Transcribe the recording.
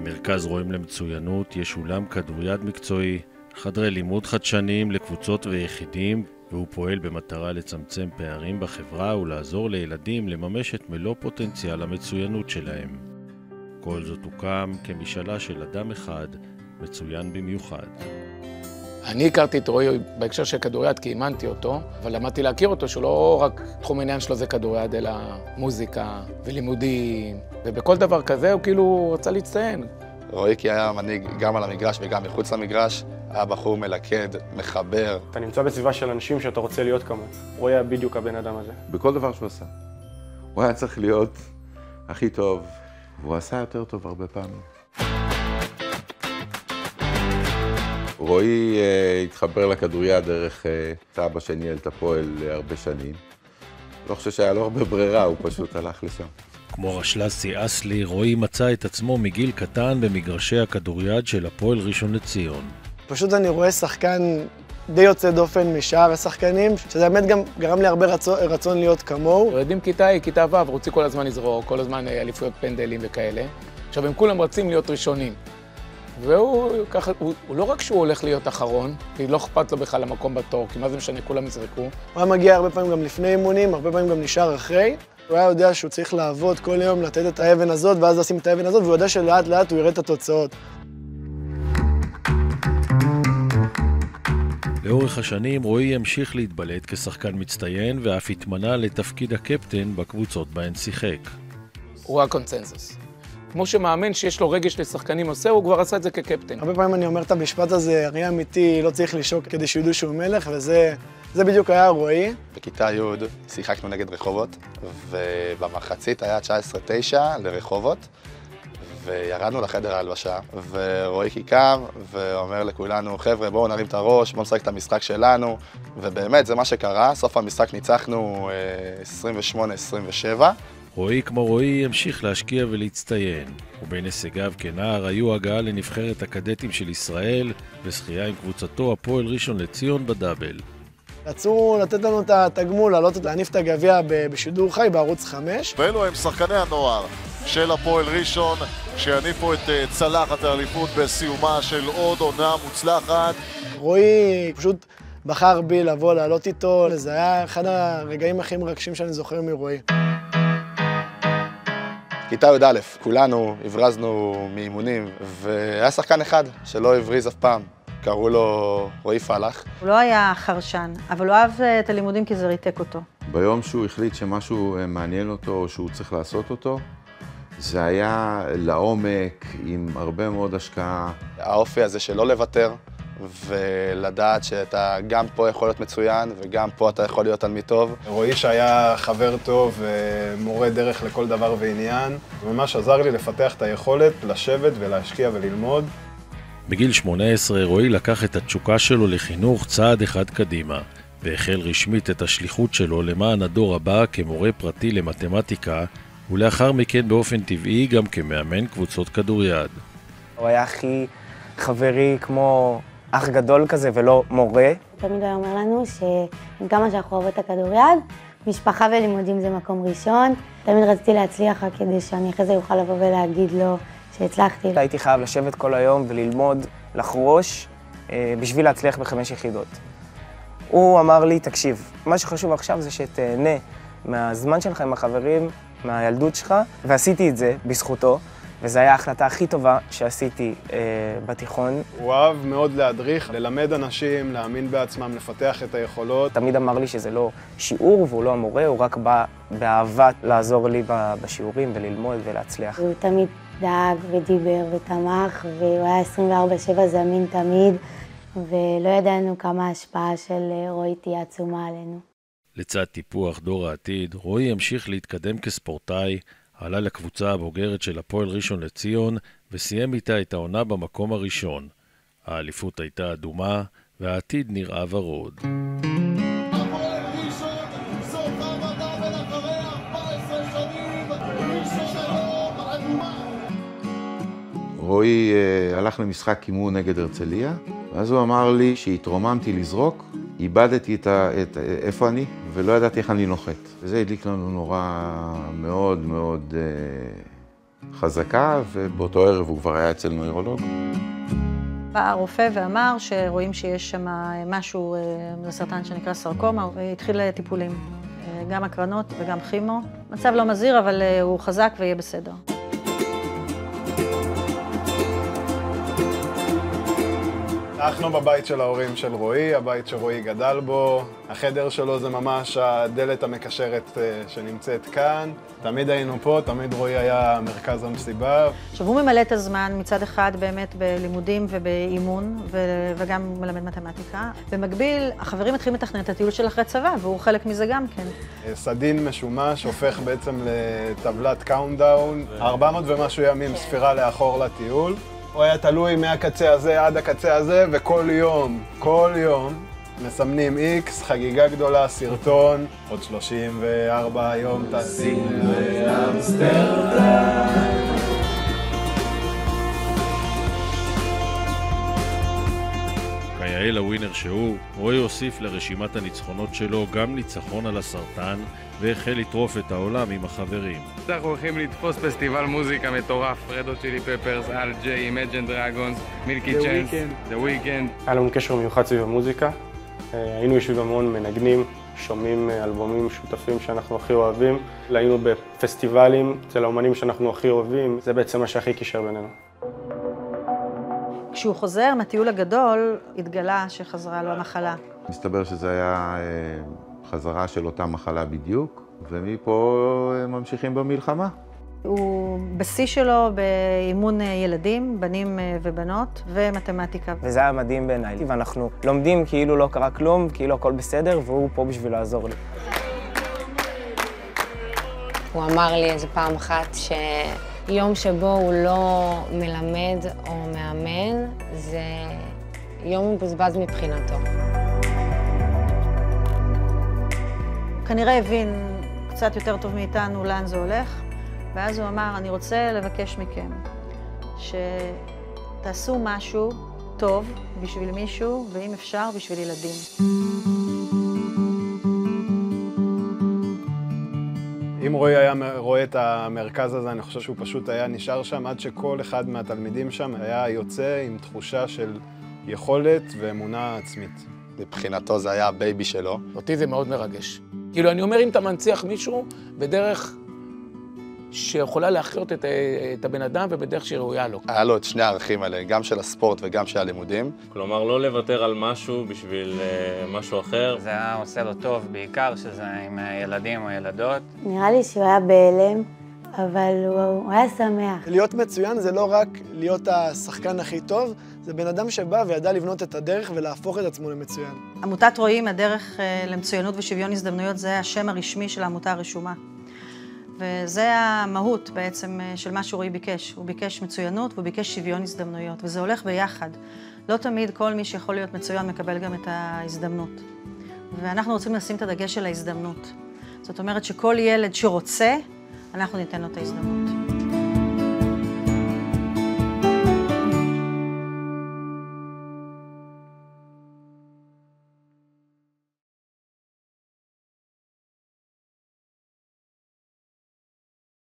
במרכז רואים למצוינות יש אולם כדוריד מקצועי, חדרי לימוד חדשניים לקבוצות ויחידים, והוא פועל במטרה לצמצם פערים בחברה ולעזור לילדים לממש את מלוא פוטנציאל המצוינות שלהם. כל זאת הוקם כמשאלה של אדם אחד, מצוין במיוחד. אני הכרתי את רועי בהקשר של כדוריד כי אימנתי אותו, אבל למדתי להכיר אותו שהוא לא רק תחום העניין שלו זה כדוריד, אלא מוזיקה ולימודים, ובכל דבר כזה הוא כאילו רצה להצטיין. רועי כי היה מנהיג גם על המגרש וגם מחוץ למגרש, היה בחור מלכד, מחבר. אתה נמצא בסביבה של אנשים שאתה רוצה להיות כמוהו. רועי היה בדיוק הבן אדם הזה. בכל דבר שהוא עשה. הוא היה צריך להיות הכי טוב, והוא עשה יותר טוב הרבה פעמים. רועי התחבר לכדוריד דרך סבא שניהל את הפועל הרבה שנים. לא חושב שהיה לו הרבה ברירה, הוא פשוט הלך לשם. כמו רשל"צי אסלי, רועי מצא את עצמו מגיל קטן במגרשי הכדוריד של הפועל ראשון לציון. פשוט אני רואה שחקן די יוצא דופן משאר השחקנים, שזה באמת גם גרם לי הרבה רצון להיות כמוהו. ילדים כיתה ו' רוצים כל הזמן לזרוק, כל הזמן אליפויות פנדלים וכאלה. עכשיו הם כולם רצים להיות ראשונים. והוא ככה, הוא לא רק שהוא הולך להיות אחרון, כי לא אכפת לו בכלל למקום בתור, כי מה זה משנה, כולם יזרקו. הוא היה מגיע הרבה פעמים גם לפני אימונים, הרבה פעמים גם נשאר אחרי. הוא היה יודע שהוא צריך לעבוד כל יום, לתת את האבן הזאת, ואז לשים את האבן הזאת, והוא יודע שלאט לאט הוא יראה את התוצאות. לאורך השנים רועי המשיך להתבלט כשחקן מצטיין, ואף התמנה לתפקיד הקפטן בקבוצות בהן שיחק. הוא הקונצנזוס. כמו שמאמן שיש לו רגש לשחקנים עושה, הוא כבר עשה את זה כקפטן. הרבה פעמים אני אומר את המשפט הזה, אני אמיתי, לא צריך לשוק כדי שידעו שהוא מלך, וזה בדיוק היה רועי. בכיתה י' שיחקנו נגד רחובות, ובמחצית היה 19-9 לרחובות, וירדנו לחדר ההלבשה, ורועי קם ואומר לכולנו, חבר'ה, בואו נרים את הראש, בואו נשחק את המשחק שלנו, ובאמת זה מה שקרה, סוף המשחק ניצחנו 28-27. רועי כמו רועי המשיך להשקיע ולהצטיין, ובין הישגיו כנער היו הגעה לנבחרת הקדטים של ישראל וזכייה עם קבוצתו הפועל ראשון לציון בדאבל. רצו לתת לנו את התגמול, להניף את הגביע בשידור חי בערוץ 5. ואלו הם שחקני הנוער של הפועל ראשון שיניפו את צלחת האליפות בסיומה של עוד עונה מוצלחת. רועי פשוט בחר בי לבוא לעלות איתו, זה היה אחד הרגעים הכי מרגשים שאני זוכר מרועי. כיתה י"א, כולנו הברזנו מאימונים, והיה שחקן אחד שלא הבריז אף פעם, קראו לו רועי פלח. הוא לא היה חרשן, אבל הוא אהב את הלימודים כי זה ריתק אותו. ביום שהוא החליט שמשהו מעניין אותו או שהוא צריך לעשות אותו, זה היה לעומק עם הרבה מאוד השקעה. האופי הזה שלא לוותר, ולדעת שאתה גם פה יכול להיות מצוין, וגם פה אתה יכול להיות תלמיד טוב. רועי שהיה חבר טוב ומורה דרך לכל דבר ועניין, ממש עזר לי לפתח את היכולת לשבת ולהשקיע וללמוד. בגיל 18 רועי לקח את התשוקה שלו לחינוך צעד אחד קדימה, והחל רשמית את השליחות שלו למען הדור הבא כמורה פרטי למתמטיקה, ולאחר מכן באופן טבעי גם כמאמן קבוצות כדוריד. הוא היה הכי חברי כמו אח גדול כזה ולא מורה. תמיד הוא אומר לנו שכמה שאנחנו אוהבות את הכדוריד, משפחה ולימודים זה מקום ראשון. תמיד רציתי להצליח כדי שאני אחרי זה יוכל לבוא ולהגיד לו שהצלחתי. הייתי חייב לשבת כל היום וללמוד, לחרוש, בשביל להצליח ב5 יחידות. הוא אמר לי, תקשיב, מה שחשוב עכשיו זה שתהנה מהזמן שלך עם החברים, מהילדות שלך, ועשיתי את זה בזכותו. וזו הייתה ההחלטה הכי טובה שעשיתי בתיכון. הוא אהב מאוד להדריך, ללמד אנשים, להאמין בעצמם, לפתח את היכולות. תמיד אמר לי שזה לא שיעור והוא לא המורה, הוא רק בא באהבה לעזור לי בשיעורים וללמוד ולהצליח. הוא תמיד דאג ודיבר ותמך, והוא היה 24/7 זמין תמיד, ולא ידענו כמה ההשפעה של רועי תהיה עצומה עלינו. לצד טיפוח דור העתיד, רועי המשיך להתקדם כספורטאי, עלה לקבוצה הבוגרת של הפועל ראשון לציון וסיים איתה את העונה במקום הראשון. האליפות הייתה אדומה והעתיד נראה ורוד. רועי הלך למשחק אימון נגד הרצליה, ואז הוא אמר לי שהתרוממתי לזרוק, איבדתי איפה אני, ולא ידעתי איך אני נוחת. וזה הדליק לנו נורא מאוד מאוד חזקה, ובאותו ערב הוא כבר היה אצל נוירולוג. בא הרופא ואמר שרואים שיש שם משהו, זה סרטן שנקרא סרקומה, והתחיל טיפולים, גם הקרנות וגם כימו. מצב לא מזהיר, אבל הוא חזק ויהיה בסדר. אנחנו בבית של ההורים של רועי, הבית שרועי גדל בו. החדר שלו זה ממש הדלת המקשרת שנמצאת כאן. תמיד היינו פה, תמיד רועי היה מרכז המסיבה. עכשיו הוא ממלא את הזמן מצד אחד באמת בלימודים ובאימון וגם מלמד מתמטיקה. במקביל, החברים מתחילים לתכנן את הטיול של אחרי צבא, והוא חלק מזה גם כן. סדין משומש הופך בעצם לטבלת קאונטדאון, 400 ומשהו ימים ספירה לאחור לטיול. הוא היה תלוי מהקצה הזה עד הקצה הזה, וכל יום מסמנים X, חגיגה גדולה, סרטון, עוד 34 יום טסים לאמסטרדם. כיאה לווינר שהוא, רועי הוסיף לרשימת הניצחונות שלו גם ניצחון על הסרטן, והחל לטרוף את העולם עם החברים. אנחנו הולכים לתפוס פסטיבל מוזיקה מטורף, רד הוט צ'ילי פפרס, אל ג'יי, אימג'ן דרגונס, מילקי צ'אנס, The Weeknd. היה לנו קשר מיוחד סביב המוזיקה. היינו יושבים המון, מנגנים, שומעים אלבומים משותפים שאנחנו הכי אוהבים. היינו בפסטיבלים אצל האומנים שאנחנו הכי אוהבים. זה בעצם מה שהכי קישר בינינו. כשהוא חוזר מהטיול הגדול, התגלה שחזרה לו המחלה. מסתבר שזה היה חזרה של אותה מחלה בדיוק, ומפה ממשיכים במלחמה. הוא בשיא שלו באימון ילדים, בנים ובנות, ומתמטיקה. וזה היה מדהים בעיניי, ואנחנו לומדים כאילו לא קרה כלום, כאילו הכל בסדר, והוא פה בשביל לעזור לי. הוא אמר לי איזה פעם אחת שיום שבו הוא לא מלמד או מאמן, זה יום מבוזבז מבחינתו. כנראה הבין קצת יותר טוב מאיתנו לאן זה הולך, ואז הוא אמר, אני רוצה לבקש מכם שתעשו משהו טוב בשביל מישהו, ואם אפשר, בשביל ילדים. אם רועי היה רואה את המרכז הזה, אני חושב שהוא פשוט היה נשאר שם, עד שכל אחד מהתלמידים שם היה יוצא עם תחושה של יכולת ואמונה עצמית. מבחינתו זה היה הבייבי שלו. אותי זה מאוד מרגש. כאילו, אני אומר, אם אתה מנציח מישהו בדרך שיכולה להחיות את הבן אדם ובדרך שראויה לו. היה לו את שני הערכים האלה, גם של הספורט וגם של הלימודים. כלומר, לא לוותר על משהו בשביל משהו אחר. זה היה עושה לו טוב, בעיקר שזה עם ילדים או ילדות. נראה לי שהוא היה בהלם, אבל הוא היה שמח. להיות מצוין זה לא רק להיות השחקן הכי טוב, זה בן אדם שבא וידע לבנות את הדרך ולהפוך את עצמו למצוין. עמותת רואים, הדרך למצוינות ושוויון הזדמנויות, זה השם הרשמי של העמותה הרשומה. וזה המהות בעצם של מה שרועי ביקש. הוא ביקש מצוינות והוא ביקש שוויון הזדמנויות, וזה הולך ביחד. לא תמיד כל מי שיכול להיות מצוין מקבל גם את ההזדמנות. ואנחנו רוצים לשים את הדגש של ההזדמנות. זאת אומרת שכל ילד שרוצה, אנחנו ניתן לו את ההזדמנות.